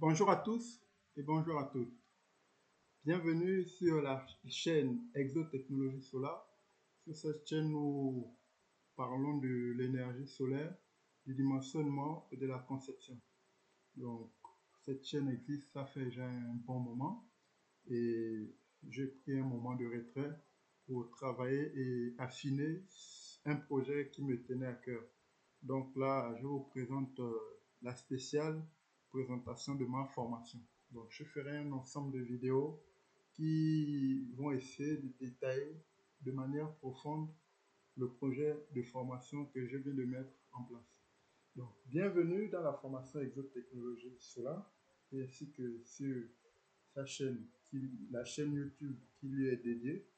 Bonjour à tous et bonjour à toutes. Bienvenue sur la chaîne Exotechnologie Solar. Sur cette chaîne, nous parlons de l'énergie solaire, du dimensionnement et de la conception. Donc, cette chaîne existe, ça fait déjà un bon moment et j'ai pris un moment de retrait pour travailler et affiner un projet qui me tenait à cœur. Donc là, je vous présente la spéciale présentation de ma formation. Donc, je ferai un ensemble de vidéos qui vont essayer de détailler de manière profonde le projet de formation que je viens de mettre en place. Donc, bienvenue dans la formation Exotechnologie Solar, ainsi que sur sa chaîne, la chaîne YouTube qui lui est dédiée.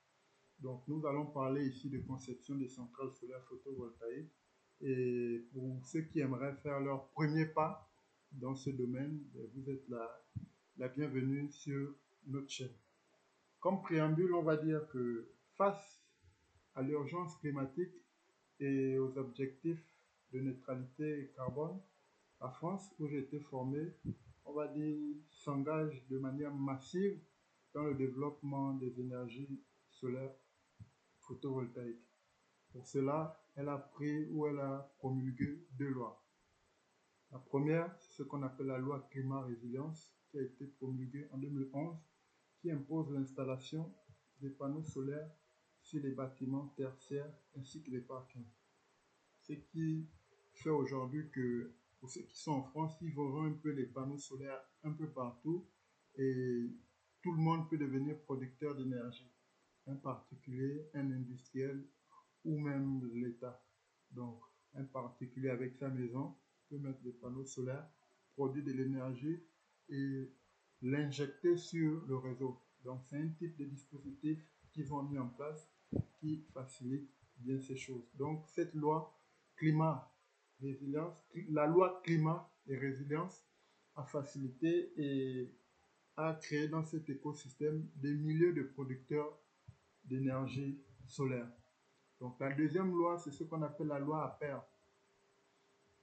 Donc, nous allons parler ici de conception des centrales solaires photovoltaïques. Et pour ceux qui aimeraient faire leur premier pas dans ce domaine, vous êtes la bienvenue sur notre chaîne. Comme préambule, on va dire que face à l'urgence climatique et aux objectifs de neutralité carbone, la France, où j'ai été formé, on va dire, s'engage de manière massive dans le développement des énergies solaires photovoltaïques. Pour cela, elle a pris ou elle a promulgué deux lois. La première, c'est ce qu'on appelle la loi Climat Résilience, qui a été promulguée en 2011, qui impose l'installation des panneaux solaires sur les bâtiments tertiaires ainsi que les parkings. Ce qui fait aujourd'hui que, pour ceux qui sont en France, ils verront un peu les panneaux solaires un peu partout et tout le monde peut devenir producteur d'énergie, un particulier, un industriel ou même l'État. Donc, un particulier avec sa maison peut mettre des panneaux solaires, produire de l'énergie et l'injecter sur le réseau. Donc, c'est un type de dispositif qu'ils ont mis en place qui facilite bien ces choses. Donc, cette loi climat résilience, la loi climat et résilience a facilité et a créé dans cet écosystème des milliers de producteurs d'énergie solaire. Donc la deuxième loi, c'est ce qu'on appelle la loi APER,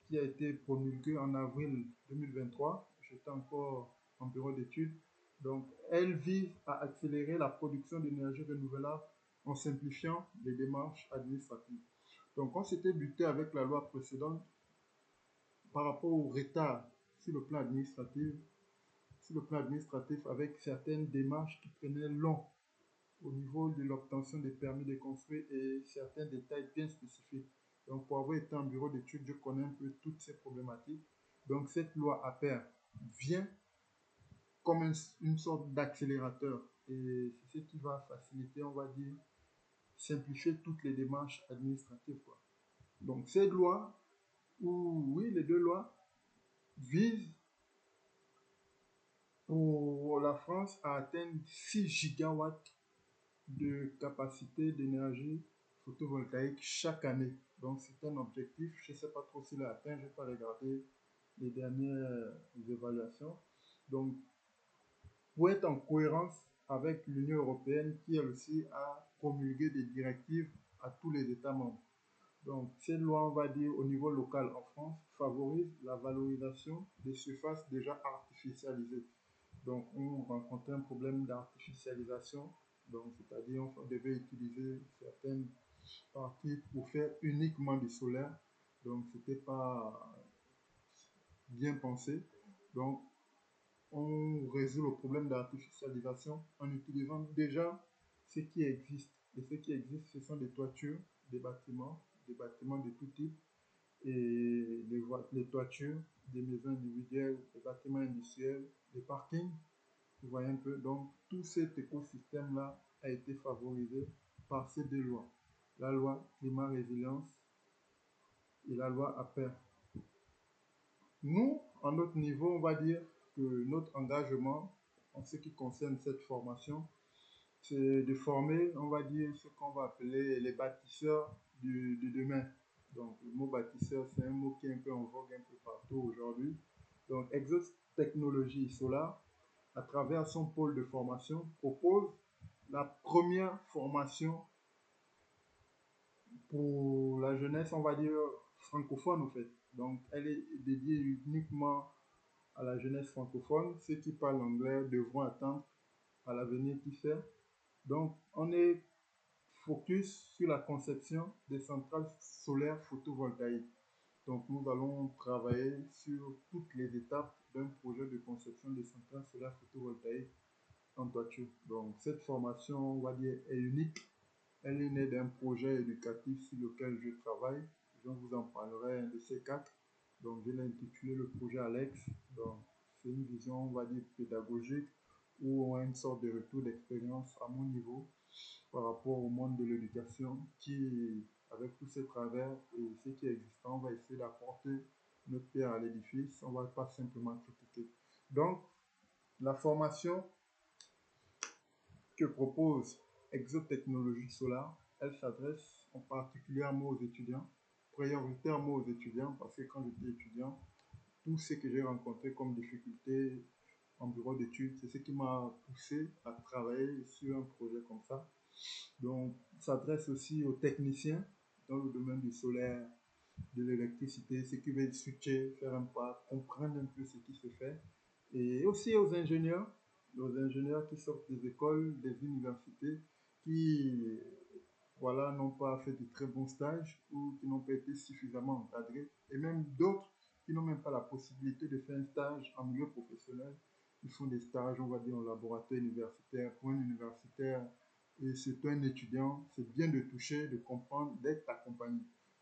qui a été promulguée en avril 2023. J'étais encore en bureau d'études. Donc elle vise à accélérer la production d'énergie renouvelable en simplifiant les démarches administratives. Donc on s'était buté avec la loi précédente par rapport au retard sur le plan administratif avec certaines démarches qui prenaient long au niveau de l'obtention des permis de construire et certains détails bien spécifiques. Donc, pour avoir été en bureau d'études, je connais un peu toutes ces problématiques. Donc, cette loi APER vient comme une sorte d'accélérateur et c'est ce qui va faciliter, on va dire, simplifier toutes les démarches administratives, quoi. Donc, cette loi, ou oui, les deux lois, visent pour la France à atteindre 6 gigawatts de capacité d'énergie photovoltaïque chaque année. Donc c'est un objectif, je ne sais pas trop s'il est atteint, je n'ai pas regardé les dernières évaluations. Donc pour être en cohérence avec l'Union européenne qui elle aussi a promulgué des directives à tous les États membres. Donc cette loi, on va dire au niveau local en France, favorise la valorisation des surfaces déjà artificialisées. Donc, on rencontrait un problème d'artificialisation. Donc, c'est-à-dire on devait utiliser certaines parties pour faire uniquement du solaire. Donc, c'était pas bien pensé. Donc, on résout le problème d'artificialisation en utilisant déjà ce qui existe. Et ce qui existe, ce sont des toitures, des bâtiments de tout type et les toitures des maisons individuelles, des bâtiments industriels, des parkings. Vous voyez un peu, donc tout cet écosystème-là a été favorisé par ces deux lois. La loi climat résilience et la loi APER. Nous, à notre niveau, on va dire que notre engagement en ce qui concerne cette formation, c'est de former, on va dire, ce qu'on va appeler les bâtisseurs de demain. Donc, le mot bâtisseur, c'est un mot qui est un peu en vogue un peu partout aujourd'hui. Donc, Exos Technologie Solar, à travers son pôle de formation, propose la première formation pour la jeunesse, on va dire, francophone, en fait. Donc, elle est dédiée uniquement à la jeunesse francophone. Ceux qui parlent anglais devront attendre à l'avenir qui fait. Donc, on est focus sur la conception des centrales solaires photovoltaïques. Donc, nous allons travailler sur toutes les étapes d'un projet de conception des centrales solaires photovoltaïques en toiture. Donc, cette formation, on va dire, est unique. Elle est née d'un projet éducatif sur lequel je travaille. Je vous en parlerai un de ces quatre. Donc, je l'ai intitulé le projet Alex. Donc, c'est une vision, on va dire, pédagogique où on a une sorte de retour d'expérience à mon niveau par rapport au monde de l'éducation qui, avec tous ces travers et ce qui est existant, on va essayer d'apporter notre pierre à l'édifice. On ne va pas simplement critiquer. Donc, la formation que propose Exotechnologie Solar, elle s'adresse en particulièrement aux étudiants, prioritairement aux étudiants, parce que quand j'étais étudiant, tout ce que j'ai rencontré comme difficulté en bureau d'études, c'est ce qui m'a poussé à travailler sur un projet comme ça. Donc, ça s'adresse aussi aux techniciens dans le domaine du solaire, de l'électricité, ceux qui veulent switcher, faire un pas, comprendre un peu ce qui se fait. Et aussi aux ingénieurs qui sortent des écoles, des universités, qui voilà, n'ont pas fait de très bons stages ou qui n'ont pas été suffisamment encadrés, et même d'autres qui n'ont même pas la possibilité de faire un stage en milieu professionnel. Ils font des stages, on va dire, en laboratoire universitaire. Pour un universitaire et surtout un étudiant, c'est bien de toucher, de comprendre, d'être accompagné.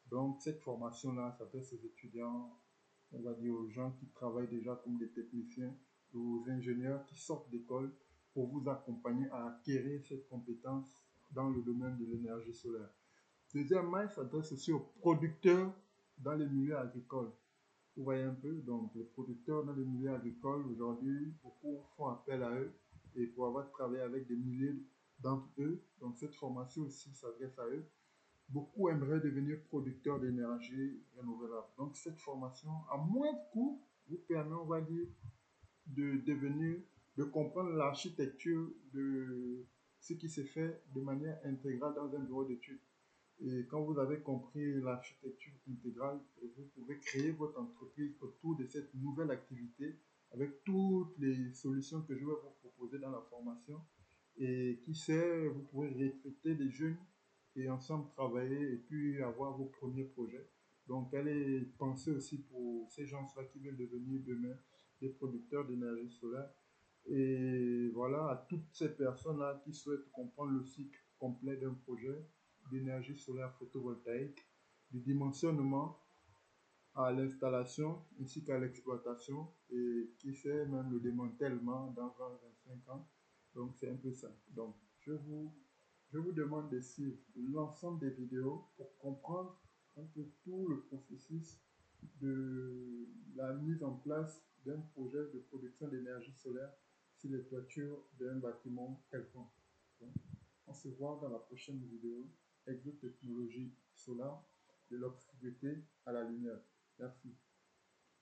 Donc, cette formation-là s'adresse aux étudiants, on va dire aux gens qui travaillent déjà comme des techniciens, aux ingénieurs qui sortent d'école pour vous accompagner à acquérir cette compétence dans le domaine de l'énergie solaire. Deuxièmement, il s'adresse aussi aux producteurs dans les milieux agricoles. Vous voyez un peu, donc les producteurs dans les milieux agricoles, aujourd'hui, beaucoup font appel à eux et pour avoir travaillé avec des milliers d'entre eux, donc cette formation aussi s'adresse à eux. Beaucoup aimeraient devenir producteurs d'énergie renouvelable. Donc cette formation, à moindre coût, vous permet, on va dire, de devenir, de comprendre l'architecture de ce qui se fait de manière intégrale dans un bureau d'études. Et quand vous avez compris l'architecture intégrale, vous pouvez créer votre entreprise autour de cette nouvelle activité avec toutes les solutions que je vais vous proposer dans la formation. Et qui sait, vous pourrez recruter des jeunes et ensemble travailler et puis avoir vos premiers projets. Donc, elle est pensée aussi pour ces gens-là qui veulent devenir demain des producteurs d'énergie solaire. Et voilà, à toutes ces personnes-là qui souhaitent comprendre le cycle complet d'un projet d'énergie solaire photovoltaïque, du dimensionnement à l'installation ainsi qu'à l'exploitation et qui fait même le démantèlement dans 20-25 ans. Donc c'est un peu ça. Donc je vous demande de suivre l'ensemble des vidéos pour comprendre un peu tout le processus de la mise en place d'un projet de production d'énergie solaire sur les toitures d'un bâtiment quelconque. Donc, on se voit dans la prochaine vidéo. Exotechnologie solaire, de l'obscurité à la lumière. Merci.